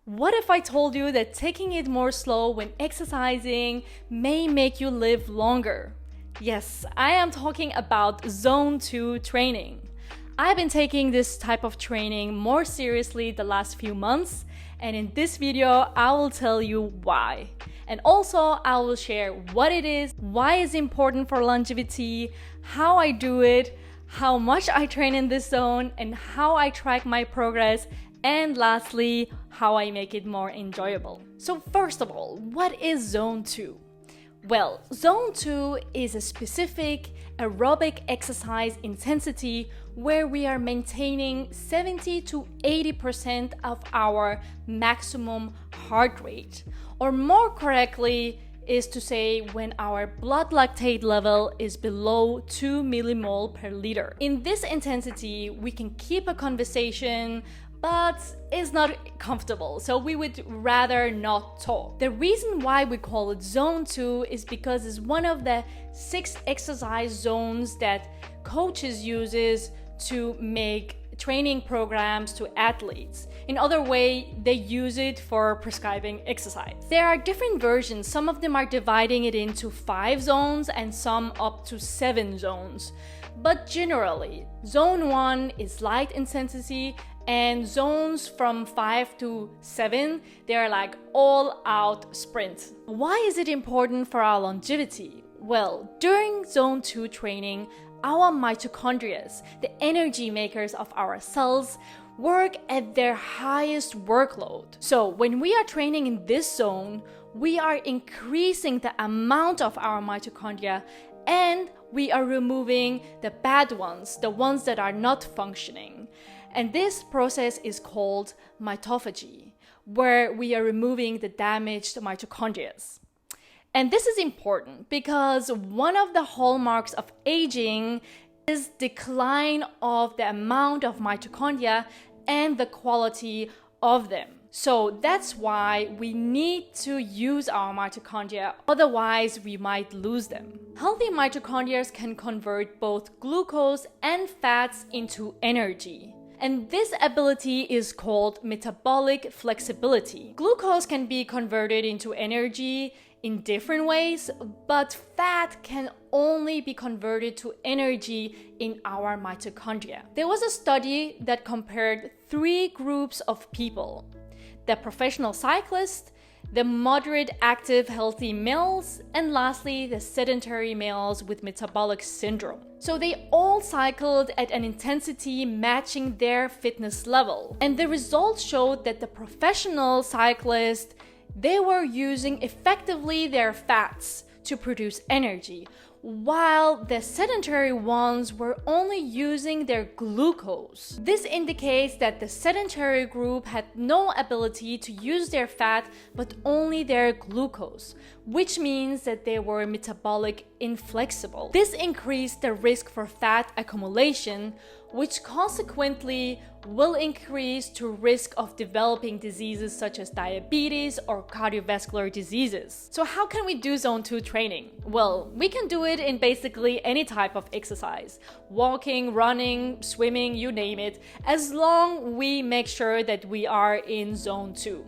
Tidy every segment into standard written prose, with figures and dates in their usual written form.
What if I told you that taking it more slow when exercising may make you live longer? Yes, I am talking about Zone 2 training. I've been taking this type of training more seriously the last few months, and in this video, I will tell you why. And also, I will share what it is, why it's important for longevity, how I do it, how much I train in this zone, and how I track my progress, and lastly, how I make it more enjoyable. So first of all, what is Zone 2? Well, Zone 2 is a specific aerobic exercise intensity where we are maintaining 70 to 80% of our maximum heart rate. Or more correctly, is to say when our blood lactate level is below 2 millimole per liter. In this intensity, we can keep a conversation, but it's not comfortable, so we would rather not talk. The reason why we call it Zone 2 is because it's one of the 6 exercise zones that coaches uses to make training programs to athletes. In other way, they use it for prescribing exercise. There are different versions. Some of them are dividing it into 5 zones and some up to 7 zones. But generally, Zone 1 is light intensity, and zones from 5 to 7, they're like all out sprint. Why is it important for our longevity? Well, during Zone 2 training, our mitochondria, the energy makers of our cells, work at their highest workload. So when we are training in this zone, we are increasing the amount of our mitochondria and we are removing the bad ones, the ones that are not functioning. And this process is called mitophagy, where we are removing the damaged mitochondria. And this is important because one of the hallmarks of aging is decline of the amount of mitochondria and the quality of them. So that's why we need to use our mitochondria, otherwise we might lose them. Healthy mitochondria can convert both glucose and fats into energy. And this ability is called metabolic flexibility. Glucose can be converted into energy in different ways, but fat can only be converted to energy in our mitochondria. There was a study that compared 3 groups of people: the professional cyclist, the moderate active healthy males, and lastly the sedentary males with metabolic syndrome. So they all cycled at an intensity matching their fitness level. And the results showed that the professional cyclists, they were using effectively their fats to produce energy, while the sedentary ones were only using their glucose. This indicates that the sedentary group had no ability to use their fat but only their glucose, which means that they were metabolic inflexible. This increased the risk for fat accumulation, which consequently will increase to risk of developing diseases such as diabetes or cardiovascular diseases. So how can we do Zone 2 training? Well, we can do it in basically any type of exercise: walking, running, swimming, you name it, as long we make sure that we are in Zone 2.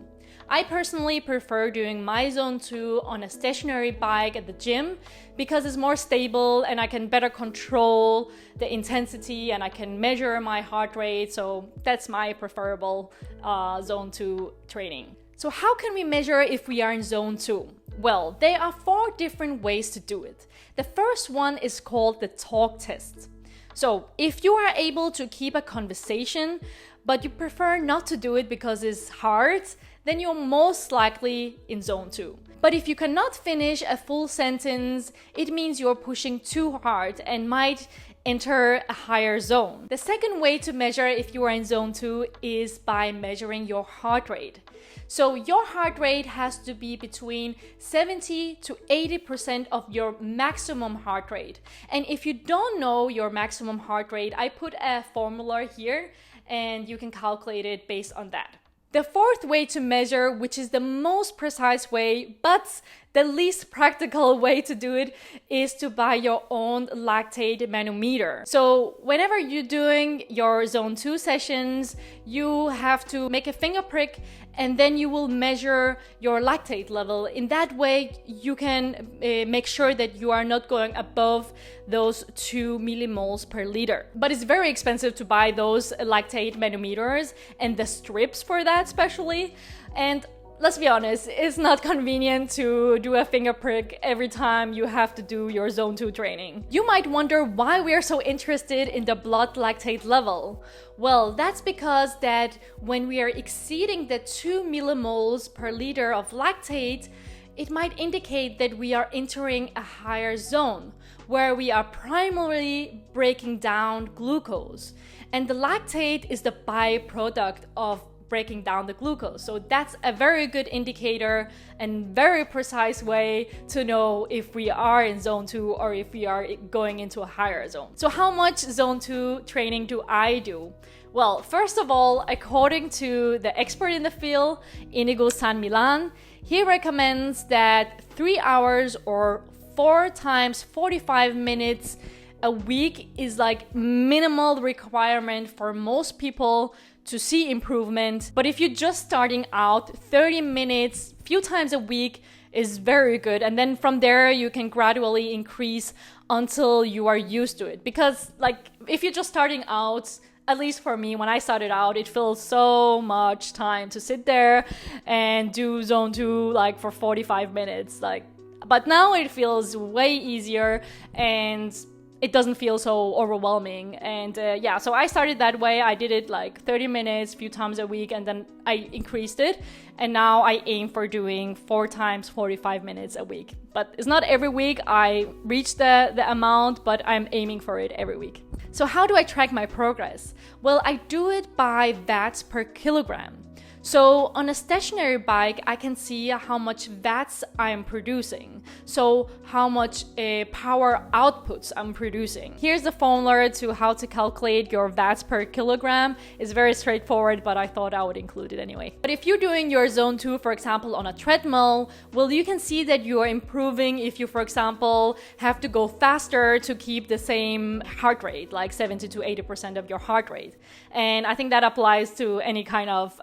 I personally prefer doing my Zone 2 on a stationary bike at the gym because it's more stable and I can better control the intensity and I can measure my heart rate. So that's my preferable Zone 2 training. So how can we measure if we are in Zone 2? Well, there are 4 different ways to do it. The first one is called the talk test. So if you are able to keep a conversation, but you prefer not to do it because it's hard, then you're most likely in Zone 2. But if you cannot finish a full sentence, it means you're pushing too hard and might enter a higher zone. The second way to measure if you are in Zone 2 is by measuring your heart rate. So your heart rate has to be between 70 to 80% of your maximum heart rate. And if you don't know your maximum heart rate, I put a formula here and you can calculate it based on that. The fourth way to measure, which is the most precise way, but the least practical way to do it is to buy your own lactate manometer. So whenever you're doing your zone 2 sessions, you have to make a finger prick and then you will measure your lactate level. In that way, you can make sure that you are not going above those 2 millimoles per liter. But it's very expensive to buy those lactate manometers and the strips for that especially. And let's be honest, it's not convenient to do a finger prick every time you have to do your zone 2 training. You might wonder why we are so interested in the blood lactate level. Well, that's because that when we are exceeding the 2 millimoles per liter of lactate, it might indicate that we are entering a higher zone where we are primarily breaking down glucose. And the lactate is the byproduct of breaking down the glucose. So that's a very good indicator and very precise way to know if we are in zone 2 or if we are going into a higher zone. So how much zone 2 training do I do? Well, first of all, according to the expert in the field, Inigo San Milan, he recommends that 3 hours or 4 times 45 minutes a week is like minimal requirement for most people to see improvement. But if you're just starting out, 30 minutes few times a week is very good, and then from there you can gradually increase until you are used to it. Because like if you're just starting out, at least for me, when I started out, it feels so much time to sit there and do zone 2 like for 45 minutes, like, but now it feels way easier and it doesn't feel so overwhelming. And yeah, so I started that way. I did it like 30 minutes, few times a week, and then I increased it. And now I aim for doing 4 times 45 minutes a week. But it's not every week I reach the amount, but I'm aiming for it every week. So how do I track my progress? Well, I do it by watts per kilogram. So on a stationary bike, I can see how much watts I'm producing. So how much power outputs I'm producing. Here's the formula to how to calculate your watts per kilogram. It's very straightforward, but I thought I would include it anyway. But if you're doing your zone 2, for example, on a treadmill, well, you can see that you are improving if you, for example, have to go faster to keep the same heart rate, like 70 to 80% of your heart rate. And I think that applies to any kind of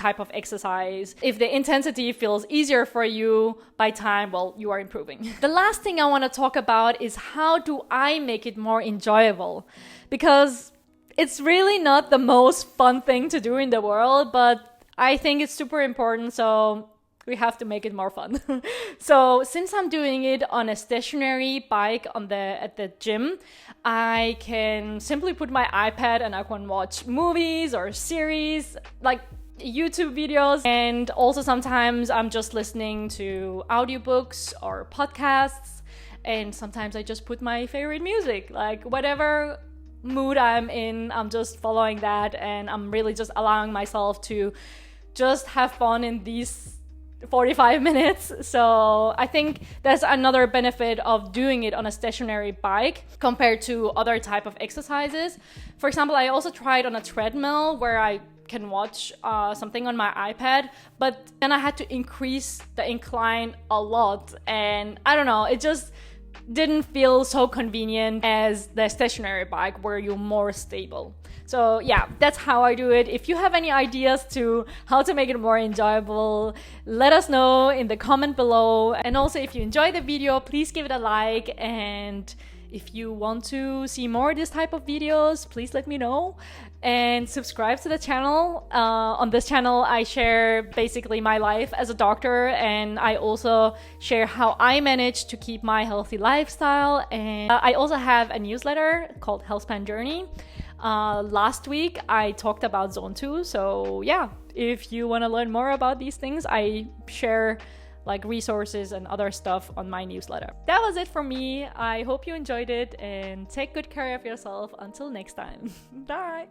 type of exercise. If the intensity feels easier for you by time, well, you are improving. The last thing I want to talk about is how do I make it more enjoyable? Because it's really not the most fun thing to do in the world, but I think it's super important, so we have to make it more fun. So since I'm doing it on a stationary bike at the gym, I can simply put my iPad and I can watch movies or series, like YouTube videos. And also sometimes I'm just listening to audiobooks or podcasts. And sometimes I just put my favorite music, like whatever mood I'm in, I'm just following that. And I'm really just allowing myself to just have fun in these 45 minutes. So I think that's another benefit of doing it on a stationary bike compared to other type of exercises. For example, I also tried on a treadmill where I can watch something on my iPad, but then I had to increase the incline a lot, and I don't know, it just didn't feel so convenient as the stationary bike where you're more stable. So yeah, that's how I do it. If you have any ideas to how to make it more enjoyable, let us know in the comment below. And also, if you enjoyed the video, please give it a like. And if you want to see more of this type of videos, please let me know. And subscribe to the channel. On this channel, I share basically my life as a doctor, and I also share how I manage to keep my healthy lifestyle. And I also have a newsletter called Healthspan Journey. Last week, I talked about Zone 2. So yeah, if you want to learn more about these things, I share like resources and other stuff on my newsletter. That was it for me. I hope you enjoyed it and take good care of yourself. Until next time. Bye.